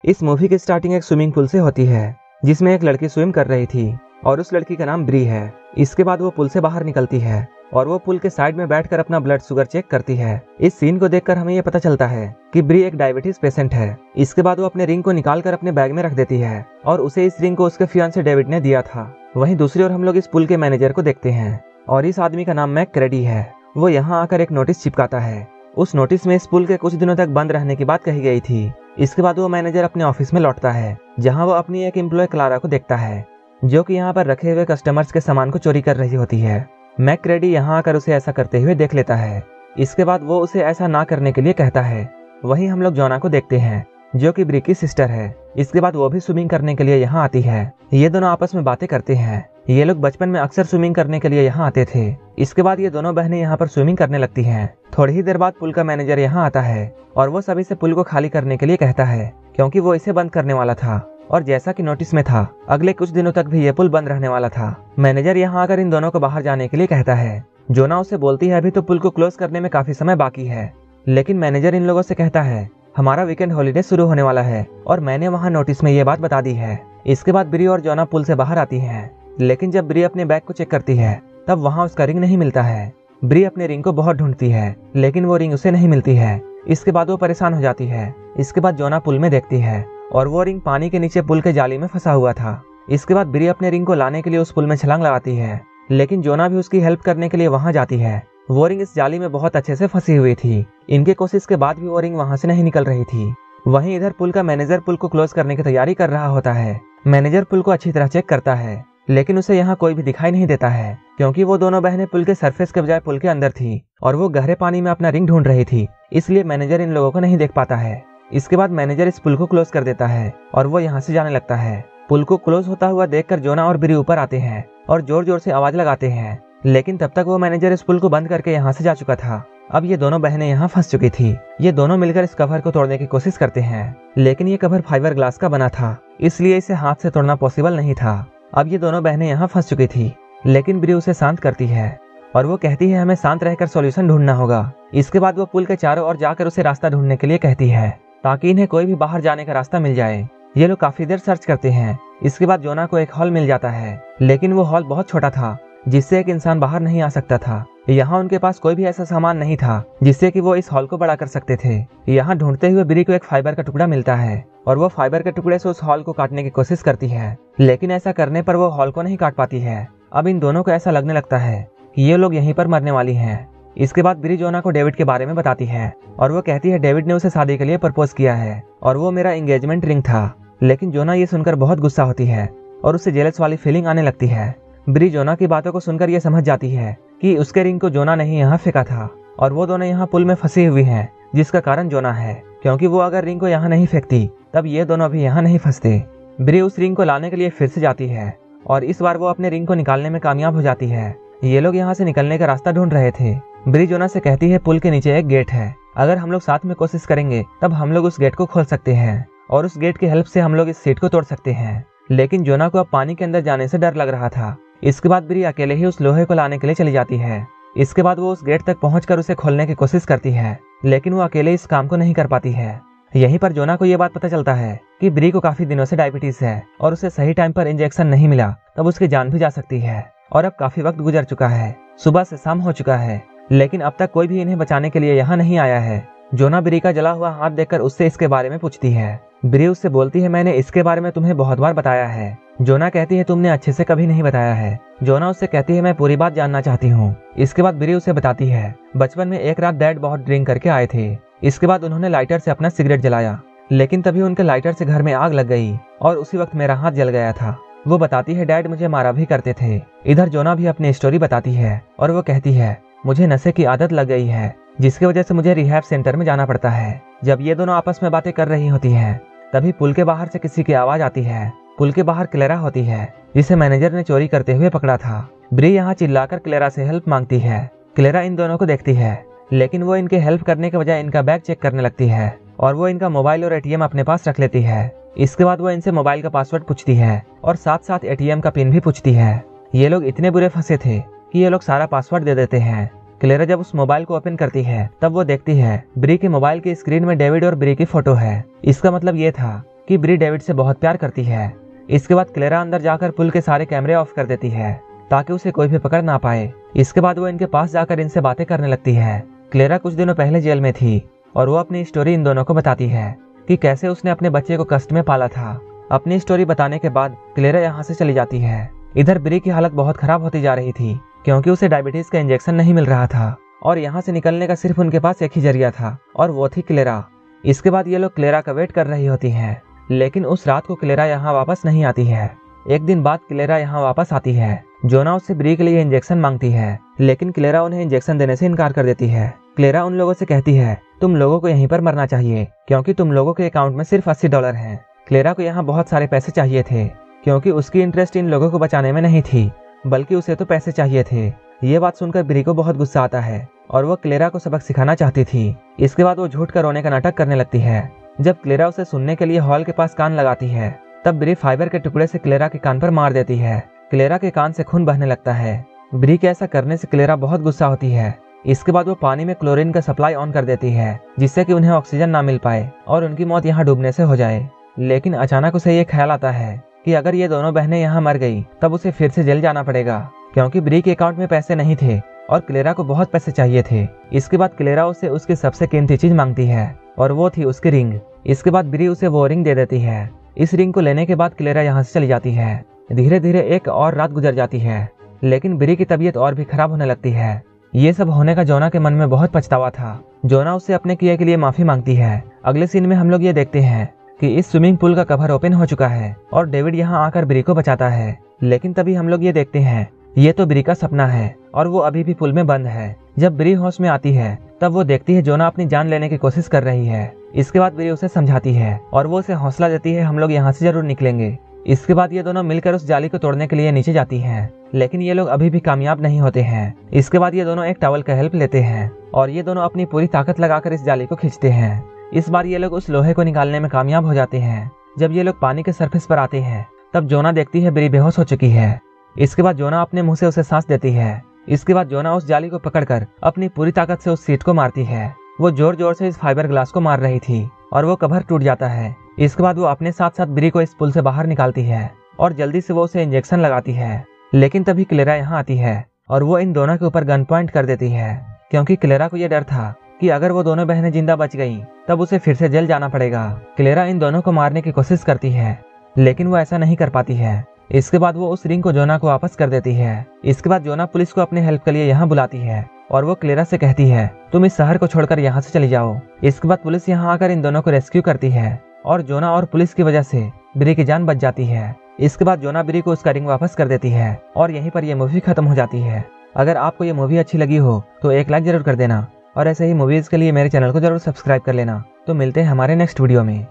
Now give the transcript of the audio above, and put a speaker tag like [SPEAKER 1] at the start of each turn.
[SPEAKER 1] इस मूवी की स्टार्टिंग एक स्विमिंग पूल से होती है जिसमें एक लड़की स्विम कर रही थी और उस लड़की का नाम ब्री है। इसके बाद वो पुल से बाहर निकलती है और वो पुल के साइड में बैठकर अपना ब्लड शुगर चेक करती है। इस सीन को देखकर हमें ये पता चलता है कि ब्री एक डायबिटीज पेशेंट है। इसके बाद वो अपने रिंग को निकालकर अपने बैग में रख देती है और उसे इस रिंग को उसके फियांसे डेविड ने दिया था। वहीं दूसरी ओर हम लोग इस पुल के मैनेजर को देखते हैं और इस आदमी का नाम मैकक्रेडी है। वो यहाँ आकर एक नोटिस चिपकाता है। उस नोटिस में इस पुल के कुछ दिनों तक बंद रहने की बात कही गई थी। इसके बाद वो मैनेजर अपने ऑफिस में लौटता है जहाँ वो अपनी एक एम्प्लॉय क्लारा को देखता है जो कि यहाँ पर रखे हुए कस्टमर्स के सामान को चोरी कर रही होती है। मैकक्रेडी यहाँ आकर उसे ऐसा करते हुए देख लेता है। इसके बाद वो उसे ऐसा ना करने के लिए कहता है। वहीं हम लोग जोना को देखते हैं जो कि ब्री की सिस्टर है। इसके बाद वो भी स्विमिंग करने के लिए यहाँ आती है। ये दोनों आपस में बातें करते हैं। ये लोग बचपन में अक्सर स्विमिंग करने के लिए यहाँ आते थे। इसके बाद ये दोनों बहनें यहाँ पर स्विमिंग करने लगती हैं। थोड़ी ही देर बाद पुल का मैनेजर यहाँ आता है और वो सभी से पुल को खाली करने के लिए कहता है क्योंकि वो इसे बंद करने वाला था और जैसा कि नोटिस में था अगले कुछ दिनों तक भी ये पुल बंद रहने वाला था। मैनेजर यहाँ आकर इन दोनों को बाहर जाने के लिए कहता है। जोना उसे बोलती है अभी तो पुल को क्लोज करने में काफी समय बाकी है, लेकिन मैनेजर इन लोगों से कहता है हमारा वीकेंड हॉलीडे शुरू होने वाला है और मैंने वहाँ नोटिस में ये बात बता दी है। इसके बाद ब्री और जोना पुल से बाहर आती है, लेकिन जब ब्री अपने बैग को चेक करती है तब वहाँ उसका रिंग नहीं मिलता है। ब्री अपने रिंग को बहुत ढूंढती है लेकिन वो रिंग उसे नहीं मिलती है। इसके बाद वो परेशान हो जाती है। इसके बाद जोना पुल में देखती है और वो रिंग पानी के नीचे पुल के जाली में फंसा हुआ था। इसके बाद ब्री अपने रिंग को लाने के लिए उस पुल में छलांग लगाती है, लेकिन जोना भी उसकी हेल्प करने के लिए वहाँ जाती है। वो रिंग इस जाली में बहुत अच्छे से फंसी हुई थी। इनके कोशिश के बाद भी वो रिंग वहाँ से नहीं निकल रही थी। वहीं इधर पुल का मैनेजर पुल को क्लोज करने की तैयारी कर रहा होता है। मैनेजर पुल को अच्छी तरह चेक करता है, लेकिन उसे यहाँ कोई भी दिखाई नहीं देता है क्योंकि वो दोनों बहनें पुल के सरफेस के बजाय पुल के अंदर थी और वो गहरे पानी में अपना रिंग ढूंढ रही थी, इसलिए मैनेजर इन लोगों को नहीं देख पाता है। इसके बाद मैनेजर इस पुल को क्लोज कर देता है और वो यहाँ से जाने लगता है। पुल को क्लोज होता हुआ देखकर जोना और ब्री ऊपर आते हैं और जोर जोर से आवाज लगाते हैं, लेकिन तब तक वो मैनेजर इस पुल को बंद करके यहाँ से जा चुका था। अब ये दोनों बहनें यहाँ फंस चुकी थी। ये दोनों मिलकर इस कवर को तोड़ने की कोशिश करते हैं, लेकिन ये कवर फाइबर ग्लास का बना था, इसलिए इसे हाथ से तोड़ना पॉसिबल नहीं था। अब ये दोनों बहनें यहाँ फंस चुकी थी, लेकिन ब्री उसे शांत करती है और वो कहती है हमें शांत रहकर सॉल्यूशन ढूंढना होगा। इसके बाद वो पुल के चारों ओर जाकर उसे रास्ता ढूंढने के लिए कहती है ताकि इन्हें कोई भी बाहर जाने का रास्ता मिल जाए। ये लोग काफी देर सर्च करते हैं। इसके बाद जोना को एक हॉल मिल जाता है, लेकिन वो हॉल बहुत छोटा था जिससे एक इंसान बाहर नहीं आ सकता था। यहाँ उनके पास कोई भी ऐसा सामान नहीं था जिससे कि वो इस हॉल को बड़ा कर सकते थे। यहाँ ढूंढते हुए ब्री को एक फाइबर का टुकड़ा मिलता है और वो फाइबर के टुकड़े से उस हॉल को काटने की कोशिश करती है, लेकिन ऐसा करने पर वो हॉल को नहीं काट पाती है। अब इन दोनों को ऐसा लगने लगता है कि ये लोग यहीं पर मरने वाली हैं। इसके बाद ब्री जोना को डेविड के बारे में बताती है और वो कहती है डेविड ने उसे शादी के लिए प्रपोज किया है और वो मेरा एंगेजमेंट रिंग था। लेकिन जोना ये सुनकर बहुत गुस्सा होती है और उसे जेलस वाली फीलिंग आने लगती है। ब्री जोना की बातों को सुनकर ये समझ जाती है कि उसके रिंग को जोना ने ही यहाँ फेंका था और वो दोनों यहाँ पुल में फंसी हुई हैं, जिसका कारण जोना है, क्योंकि वो अगर रिंग को यहाँ नहीं फेंकती तब ये दोनों भी यहाँ नहीं फंसते। ब्री उस रिंग को लाने के लिए फिर से जाती है और इस बार वो अपने रिंग को निकालने में कामयाब हो जाती है। ये लोग यहाँ से निकलने का रास्ता ढूंढ रहे थे। ब्री जोना से कहती है पुल के नीचे एक गेट है, अगर हम लोग साथ में कोशिश करेंगे तब हम लोग उस गेट को खोल सकते हैं और उस गेट की हेल्प से हम लोग इस सीट को तोड़ सकते हैं। लेकिन जोना को अब पानी के अंदर जाने से डर लग रहा था। इसके बाद ब्री अकेले ही उस लोहे को लाने के लिए चली जाती है। इसके बाद वो उस गेट तक पहुंचकर उसे खोलने की कोशिश करती है, लेकिन वो अकेले इस काम को नहीं कर पाती है। यहीं पर जोना को ये बात पता चलता है कि ब्री को काफी दिनों से डायबिटीज है और उसे सही टाइम पर इंजेक्शन नहीं मिला तब उसकी जान भी जा सकती है। और अब काफी वक्त गुजर चुका है, सुबह से शाम हो चुका है, लेकिन अब तक कोई भी इन्हें बचाने के लिए यहाँ नहीं आया है। जोना ब्री का जला हुआ हाथ देखकर उससे इसके बारे में पूछती है। ब्री उससे बोलती है मैंने इसके बारे में तुम्हें बहुत बार बताया है। जोना कहती है तुमने अच्छे से कभी नहीं बताया है। जोना उससे कहती है मैं पूरी बात जानना चाहती हूँ। इसके बाद ब्री उसे बताती है बचपन में एक रात डैड बहुत ड्रिंक करके आए थे। इसके बाद उन्होंने लाइटर से अपना सिगरेट जलाया, लेकिन तभी उनके लाइटर से घर में आग लग गई और उसी वक्त मेरा हाथ जल गया था। वो बताती है डैड मुझे मारा भी करते थे। इधर जोना भी अपनी स्टोरी बताती है और वो कहती है मुझे नशे की आदत लग गई है जिसकी वजह से मुझे रिहैब सेंटर में जाना पड़ता है। जब ये दोनों आपस में बातें कर रही होती हैं तभी पुल के बाहर से किसी की आवाज आती है। पुल के बाहर क्लेरा होती है जिसे मैनेजर ने चोरी करते हुए पकड़ा था। ब्री यहाँ चिल्लाकर क्लेरा से हेल्प मांगती है। क्लेरा इन दोनों को देखती है, लेकिन वो इनके हेल्प करने के बजाय इनका बैग चेक करने लगती है और वो इनका मोबाइल और एटीएम अपने पास रख लेती है। इसके बाद वो इनसे मोबाइल का पासवर्ड पूछती है और साथ साथ एटीएम का पिन भी पूछती है। ये लोग इतने बुरे फंसे थे कि ये लोग सारा पासवर्ड दे देते हैं। क्लेरा जब उस मोबाइल को ओपन करती है तब वो देखती है ब्री के मोबाइल की स्क्रीन में डेविड और ब्री की फोटो है। इसका मतलब ये था कि ब्री डेविड से बहुत प्यार करती है। इसके बाद क्लेरा अंदर जाकर पुल के सारे कैमरे ऑफ कर देती है ताकि उसे कोई भी पकड़ ना पाए। इसके बाद वो इनके पास जाकर इनसे बातें करने लगती है। क्लेरा कुछ दिनों पहले जेल में थी और वो अपनी स्टोरी इन दोनों को बताती है कि कैसे उसने अपने बच्चे को कष्ट में पाला था। अपनी स्टोरी बताने के बाद क्लेरा यहाँ से चली जाती है। इधर ब्री की हालत बहुत खराब होती जा रही थी क्योंकि उसे डायबिटीज का इंजेक्शन नहीं मिल रहा था और यहाँ से निकलने का सिर्फ उनके पास एक ही जरिया था और वो थी क्लेरा। इसके बाद ये लोग क्लेरा का वेट कर रही होती हैं, लेकिन उस रात को क्लेरा यहाँ वापस नहीं आती है। एक दिन बाद क्लेरा यहाँ वापस आती है। जोना उससे ब्री के लिए इंजेक्शन मांगती है, लेकिन क्लेरा उन्हें इंजेक्शन देने से इनकार कर देती है। क्लेरा उन लोगों से कहती है तुम लोगों को यहीं पर मरना चाहिए क्योंकि तुम लोगों के अकाउंट में सिर्फ $80 हैं। क्लेरा को यहाँ बहुत सारे पैसे चाहिए थे क्योंकि उसकी इंटरेस्ट इन लोगों को बचाने में नहीं थी, बल्कि उसे तो पैसे चाहिए थे। ये बात सुनकर ब्री को बहुत गुस्सा आता है और वो क्लेरा को सबक सिखाना चाहती थी। इसके बाद वो झूठ कर रोने का नाटक करने लगती है। जब क्लेरा उसे सुनने के लिए हॉल के पास कान लगाती है, तब ब्री फाइबर के टुकड़े से क्लेरा के कान पर मार देती है। क्लेरा के कान से खून बहने लगता है। ब्री के ऐसा करने से क्लेरा बहुत गुस्सा होती है। इसके बाद वो पानी में क्लोरीन का सप्लाई ऑन कर देती है जिससे कि उन्हें ऑक्सीजन ना मिल पाए और उनकी मौत यहाँ डूबने से हो जाए। लेकिन अचानक उसे ये ख्याल आता है कि अगर ये दोनों बहनें यहाँ मर गई तब उसे फिर से जेल जाना पड़ेगा क्योंकि ब्री के अकाउंट में पैसे नहीं थे और क्लेरा को बहुत पैसे चाहिए थे। इसके बाद क्लेरा उसे उसकी सबसे कीमती चीज मांगती है और वो थी उसकी रिंग। इसके बाद ब्री उसे वो रिंग दे देती है। इस रिंग को लेने के बाद क्लेरा यहाँ से चली जाती है। धीरे धीरे एक और रात गुजर जाती है, लेकिन ब्री की तबीयत और भी खराब होने लगती है। ये सब होने का जोना के मन में बहुत पछतावा था। जोना उससे अपने किए के लिए माफी मांगती है। अगले सीन में हम लोग ये देखते हैं कि इस स्विमिंग पूल का कवर ओपन हो चुका है और डेविड यहाँ आकर ब्री को बचाता है। लेकिन तभी हम लोग ये देखते हैं ये तो ब्री का सपना है और वो अभी भी पुल में बंद है। जब ब्री होश में आती है तब वो देखती है जोना अपनी जान लेने की कोशिश कर रही है। इसके बाद ब्री उसे समझाती है और वो उसे हौसला देती है हम लोग यहाँ से जरूर निकलेंगे। इसके बाद ये दोनों मिलकर उस जाली को तोड़ने के लिए नीचे जाती हैं, लेकिन ये लोग अभी भी कामयाब नहीं होते हैं। इसके बाद ये दोनों एक टॉवल का हेल्प लेते हैं और ये दोनों अपनी पूरी ताकत लगाकर इस जाली को खींचते हैं। इस बार ये लोग उस लोहे को निकालने में कामयाब हो जाते हैं। जब ये लोग पानी के सरफेस पर आते हैं तब जोना देखती है ब्री बेहोश हो चुकी है। इसके बाद जोना अपने मुंह से उसे सांस देती है। इसके बाद जोना उस जाली को पकड़कर अपनी पूरी ताकत से उस सीट को मारती है। वो जोर जोर से इस फाइबर ग्लास को मार रही थी और वो कवर टूट जाता है। इसके बाद वो अपने साथ साथ ब्री को इस पुल से बाहर निकालती है और जल्दी से वो उसे इंजेक्शन लगाती है। लेकिन तभी क्लेरा यहाँ आती है और वो इन दोनों के ऊपर गन पॉइंट कर देती है क्योंकि क्लेरा को यह डर था कि अगर वो दोनों बहनें जिंदा बच गईं तब उसे फिर से जेल जाना पड़ेगा। क्लेरा इन दोनों को मारने की कोशिश करती है, लेकिन वो ऐसा नहीं कर पाती है। इसके बाद वो उस रिंग को जोना को वापस कर देती है। इसके बाद जोना पुलिस को अपने हेल्प के लिए यहाँ बुलाती है और वो क्लेरा से कहती है तुम इस शहर को छोड़कर यहाँ से चली जाओ। इसके बाद पुलिस यहाँ आकर इन दोनों को रेस्क्यू करती है और जोना और पुलिस की वजह से ब्री की जान बच जाती है। इसके बाद जोना ब्री को उसका रिंग वापस कर देती है और यहीं पर यह मूवी खत्म हो जाती है। अगर आपको ये मूवी अच्छी लगी हो तो एक लाइक जरूर कर देना और ऐसे ही मूवीज के लिए मेरे चैनल को जरूर सब्सक्राइब कर लेना। तो मिलते हैं हमारे नेक्स्ट वीडियो में।